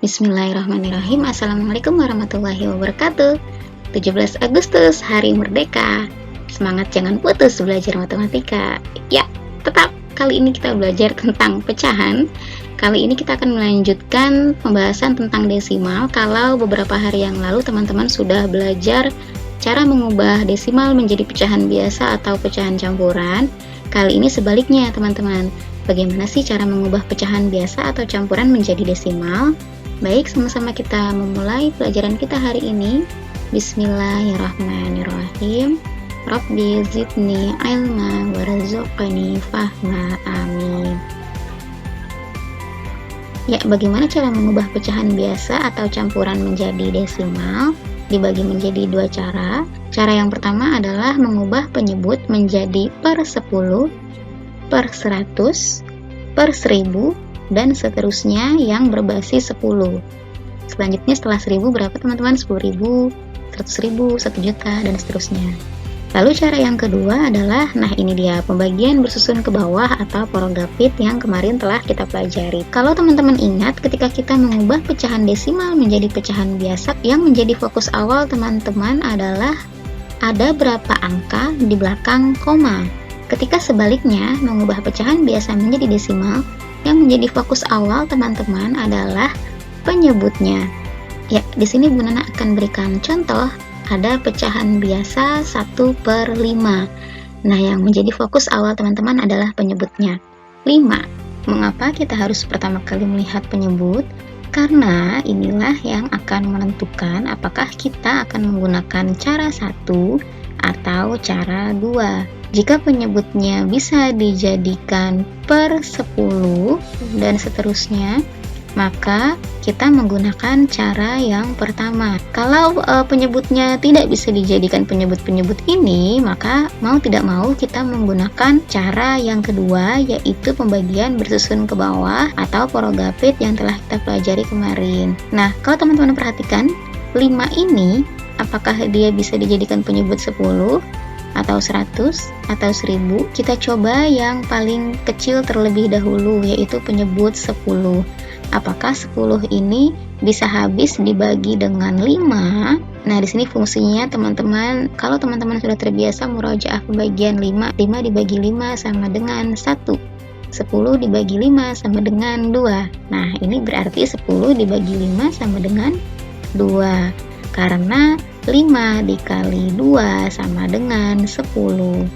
Bismillahirrahmanirrahim. Assalamualaikum warahmatullahi wabarakatuh. 17 Agustus, Hari Merdeka. Semangat jangan putus belajar matematika. Ya, tetap kali ini kita belajar tentang pecahan. Kali ini kita akan melanjutkan pembahasan tentang desimal. Kalau beberapa hari yang lalu teman-teman sudah belajar cara mengubah desimal menjadi pecahan biasa atau pecahan campuran, kali ini sebaliknya teman-teman. Bagaimana sih cara mengubah pecahan biasa atau campuran menjadi desimal? Baik, sama-sama kita memulai pelajaran kita hari ini. Bismillahirrahmanirrahim. Rabbi zidni ilma warzuqni fahma, amin. Ya, bagaimana cara mengubah pecahan biasa atau campuran menjadi desimal? Dibagi menjadi dua cara. Cara yang pertama adalah mengubah penyebut menjadi per 10, per 100, per 1000, dan seterusnya yang berbasis 10. Selanjutnya setelah 1000 berapa teman-teman? 10.000, 100.000, 1 juta, dan seterusnya. Lalu cara yang kedua adalah, nah ini dia, pembagian bersusun ke bawah atau porogapit yang kemarin telah kita pelajari. Kalau teman-teman ingat, ketika kita mengubah pecahan desimal menjadi pecahan biasa, yang menjadi fokus awal teman-teman adalah ada berapa angka di belakang koma. Ketika sebaliknya, mengubah pecahan biasa menjadi desimal, yang menjadi fokus awal teman-teman adalah penyebutnya. Ya, di sini Bu Nana akan berikan contoh. Ada pecahan biasa 1/5. Nah, yang menjadi fokus awal teman-teman adalah penyebutnya. 5. Mengapa kita harus pertama kali melihat penyebut? Karena inilah yang akan menentukan apakah kita akan menggunakan cara 1 atau cara 2. Jika penyebutnya bisa dijadikan per 10 dan seterusnya, maka kita menggunakan cara yang pertama. Kalau penyebutnya tidak bisa dijadikan penyebut-penyebut ini, maka mau tidak mau kita menggunakan cara yang kedua, yaitu pembagian bersusun ke bawah atau porogapit yang telah kita pelajari kemarin. Nah, kalau teman-teman perhatikan, 5 ini apakah dia bisa dijadikan penyebut 10 atau 100 atau 10? Kita coba yang paling kecil terlebih dahulu, yaitu penyebut 10. Apakah 10 ini bisa habis dibagi dengan 5? Nah, di sini fungsinya teman-teman, kalau teman-teman sudah terbiasa murojaah pembagian 5 dibagi 5 sama dengan 1. 10 dibagi 5 sama dengan 2. Nah, ini berarti 10 dibagi 5 sama dengan 2. Karena 5 dikali 2 sama dengan 10.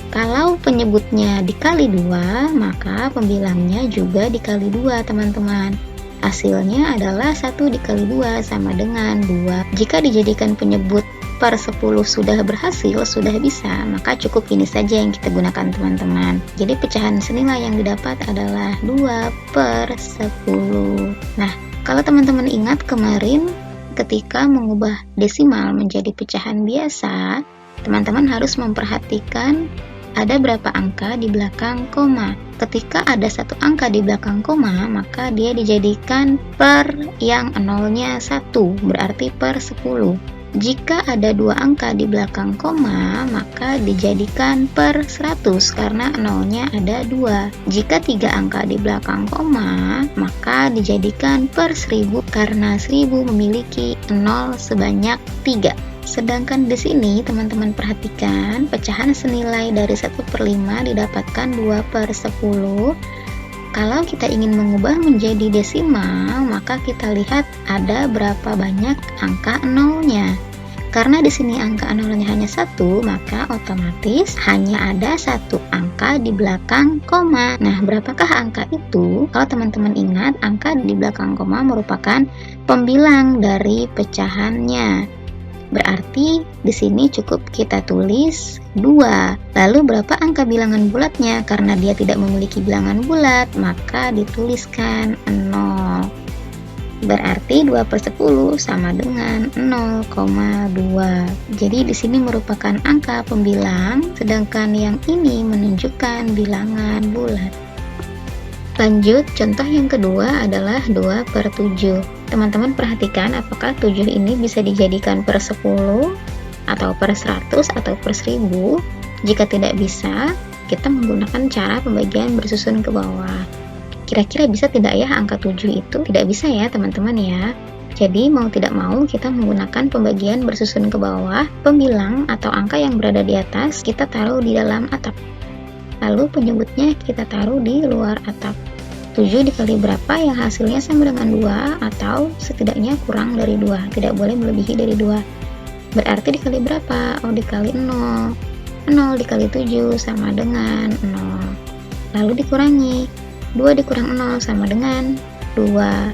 Kalau penyebutnya dikali 2, maka pembilangnya juga dikali 2, teman-teman. Hasilnya adalah 1 dikali 2 sama dengan 2. Jika dijadikan penyebut per 10 sudah berhasil, sudah bisa, maka cukup ini saja yang kita gunakan, teman-teman. Jadi pecahan senilai yang didapat adalah 2/10. Nah, kalau teman-teman ingat kemarin ketika mengubah desimal menjadi pecahan biasa, teman-teman harus memperhatikan ada berapa angka di belakang koma. Ketika ada satu angka di belakang koma, maka dia dijadikan per yang nolnya 1, berarti per 10. Jika ada 2 angka di belakang koma, maka dijadikan per 100 karena nolnya ada 2. Jika 3 angka di belakang koma, maka dijadikan per 1000 karena 1000 memiliki nol sebanyak 3. Sedangkan di sini teman-teman perhatikan, pecahan senilai dari 1/5 didapatkan 2/10. Kalau kita ingin mengubah menjadi desimal, maka kita lihat ada berapa banyak angka nolnya. Karena di sini angka nolnya hanya 1, maka otomatis hanya ada 1 angka di belakang koma. Nah, berapakah angka itu? Kalau teman-teman ingat, angka di belakang koma merupakan pembilang dari pecahannya. Berarti di sini cukup kita tulis 2. Lalu berapa angka bilangan bulatnya? Karena dia tidak memiliki bilangan bulat, maka dituliskan 0. Berarti 2/10 sama dengan 0,2. Jadi di sini merupakan angka pembilang, sedangkan yang ini menunjukkan bilangan bulat. Lanjut, contoh yang kedua adalah 2/7. Teman-teman perhatikan apakah 7 ini bisa dijadikan per 10 atau per 100 atau per 1000. Jika tidak bisa, kita menggunakan cara pembagian bersusun ke bawah. Kira-kira bisa tidak ya angka 7 itu? Tidak bisa ya teman-teman ya. Jadi mau tidak mau kita menggunakan pembagian bersusun ke bawah, pembilang atau angka yang berada di atas kita taruh di dalam atap. Lalu penyebutnya kita taruh di luar atap. 7 dikali berapa yang hasilnya sama dengan 2 atau setidaknya kurang dari 2, tidak boleh melebihi dari 2. Berarti dikali berapa? Oh, dikali 0. 0 dikali 7 sama dengan 0. Lalu dikurangi. 2 dikurang 0 sama dengan 2.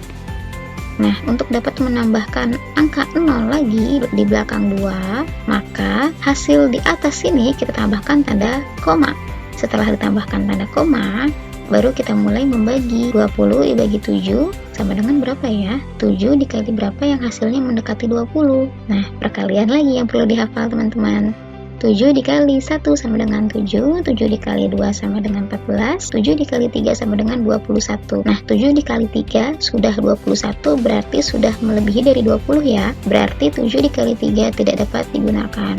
Nah, untuk dapat menambahkan angka 0 lagi di belakang 2, maka hasil di atas sini kita tambahkan tanda koma. Setelah ditambahkan tanda koma, baru kita mulai membagi. 20 dibagi 7 sama dengan berapa ya? 7 dikali berapa yang hasilnya mendekati 20. Nah, perkalian lagi yang perlu dihafal teman-teman. 7 dikali 1 sama dengan 7, 7 dikali 2 sama dengan 14, 7 dikali 3 sama dengan 21. Nah, 7 dikali 3 sudah 21, berarti sudah melebihi dari 20 ya. Berarti 7 dikali 3 tidak dapat digunakan.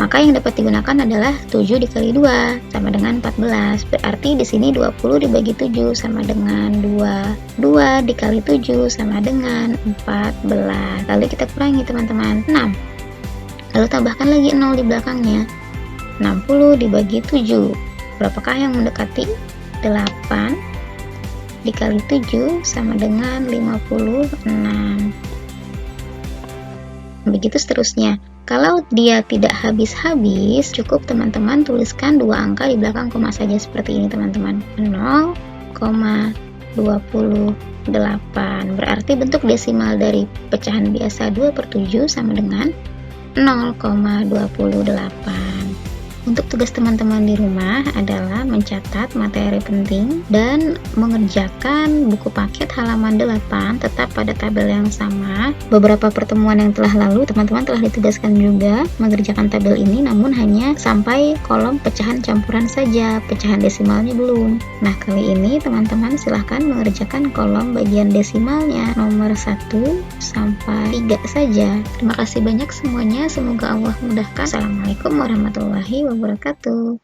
Maka yang dapat digunakan adalah 7 dikali 2 sama dengan 14. Berarti di sini 20 dibagi 7 sama dengan 2. 2 dikali 7 sama dengan 14. Lalu kita kurangi teman-teman. 6. Lalu tambahkan lagi 0 di belakangnya. 60 dibagi 7. Berapakah yang mendekati? 8 dikali 7 sama dengan 56. Begitu seterusnya. Kalau dia tidak habis-habis, cukup teman-teman tuliskan dua angka di belakang koma saja seperti ini teman-teman. 0,28. Berarti bentuk desimal dari pecahan biasa 2/7 sama dengan 0,28. Untuk tugas teman-teman di rumah adalah mencatat materi penting dan mengerjakan buku paket halaman 8 tetap pada tabel yang sama. Beberapa pertemuan yang telah lalu, teman-teman telah ditugaskan juga mengerjakan tabel ini, namun hanya sampai kolom pecahan campuran saja, pecahan desimalnya belum. Nah, kali ini teman-teman silahkan mengerjakan kolom bagian desimalnya nomor 1 sampai 3 saja. Terima kasih banyak semuanya, semoga Allah mudahkan. Assalamualaikum warahmatullahi wabarakatuh.